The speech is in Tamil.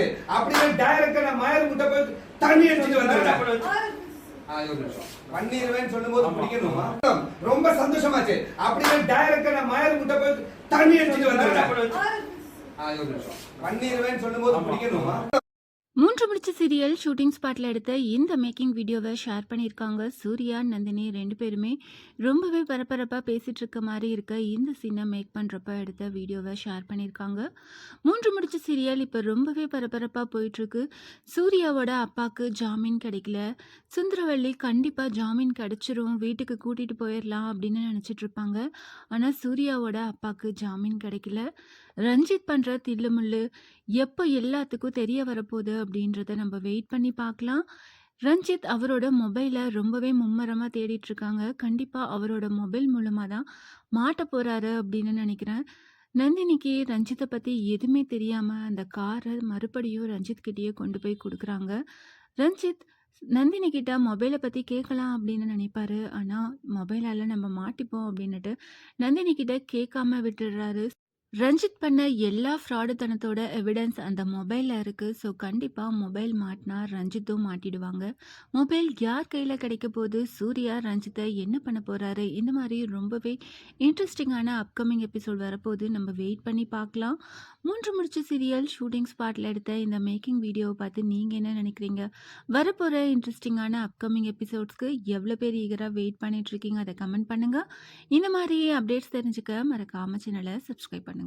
சந்தோஷமாச்சு. அப்படியே டைரக்டா நான் மயர் முட்டை போய் தண்ணி அடிச்சிட்டு வந்துடுறேன். பண்ணிடுவேன்னு சொல்லும்போது பிடிக்கணுமா? ரொம்ப சந்தோஷமாச்சு. அப்படியே டைரக்டா நான் மயர் முட்டை போய் தண்ணி அடிச்சிட்டு வந்துடுறேன். பண்ணிடுவேன்னு சொல்லும்போது பிடிக்கணுமா? மூன்று முடிச்ச சீரியல் ஷூட்டிங் ஸ்பாட்ல எடுத்த இந்த மேக்கிங் வீடியோவை ஷேர் பண்ணியிருக்காங்க சூர்யா நந்தினி. ரெண்டு பேருமே ரொம்பவே பரபரப்பாக பேசிட்டு இருக்க மாதிரி இருக்க இந்த சீனை மேக் பண்ணுறப்ப எடுத்த வீடியோவை ஷேர் பண்ணியிருக்காங்க. மூன்று முடிச்ச சீரியல் இப்போ ரொம்பவே பரபரப்பாக போயிட்டுருக்கு. சூர்யாவோட அப்பாவுக்கு ஜாமீன் கிடைக்கல. சுந்தரவள்ளி கண்டிப்பாக ஜாமீன் கிடைச்சிரும், வீட்டுக்கு கூட்டிகிட்டு போயிடலாம் அப்படின்னு நினச்சிட்டு இருப்பாங்க. ஆனால் சூர்யாவோட அப்பாவுக்கு ஜாமீன் கிடைக்கல. ரஞ்சித் பண்ணுற தில்லுமுள்ளு எப்போ எல்லாத்துக்கும் தெரிய வரப்போகுது அப்படின்றத நம்ம வெயிட் பண்ணி பார்க்கலாம். ரஞ்சித் அவரோட மொபைலை ரொம்பவே மும்மரமாக தேடிட்டு இருக்காங்க. கண்டிப்பாக அவரோட மொபைல் மூலமாக தான் மாட்ட போகிறாரு அப்படின்னு நினைக்கிறேன். நந்தினிக்கு ரஞ்சித்தை பற்றி எதுவுமே தெரியாமல் அந்த காரை மறுபடியும் ரஞ்சித் கிட்டேயே கொண்டு போய் கொடுக்குறாங்க. ரஞ்சித் நந்தினி கிட்ட மொபைலை பற்றி கேட்கலாம் அப்படின்னு நினைப்பாரு. ஆனால் மொபைலால் நம்ம மாட்டிப்போம் அப்படின்னுட்டு நந்தினி கிட்ட கேட்காம விட்டுடுறாரு. ரஞ்சித் பண்ண எல்லா ஃப்ராடுத்தனத்தோட எவிடன்ஸ் அந்த மொபைலில் இருக்குது. ஸோ கண்டிப்பாக மொபைல் மாட்டினா ரஞ்சித்தும் மாட்டிடுவாங்க. மொபைல் யார் கையில் கிடைக்க போகுது? சூர்யா ரஞ்சித்தை என்ன பண்ண போகிறாரு? இந்த மாதிரி ரொம்பவே இன்ட்ரெஸ்டிங்கான அப்கமிங் எபிசோட் வரப்போகுது. நம்ம வெயிட் பண்ணி பார்க்கலாம். மூன்று முடிச்ச சீரியல் ஷூட்டிங் ஸ்பாட்டில் எடுத்த இந்த மேக்கிங் வீடியோவை பார்த்து நீங்கள் என்ன நினைக்கிறீங்க? வரப்போகிற இன்ட்ரெஸ்டிங்கான அப்கமிங் எபிசோட்ஸ்க்கு எவ்வளோ பேர் ஈகராக வெயிட் பண்ணிகிட்ருக்கீங்க? அதை கமெண்ட் பண்ணுங்கள். இந்த மாதிரி அப்டேட்ஸ் தெரிஞ்சுக்க மறக்காம சேனலை சப்ஸ்கிரைப் பண்ணுங்கள்.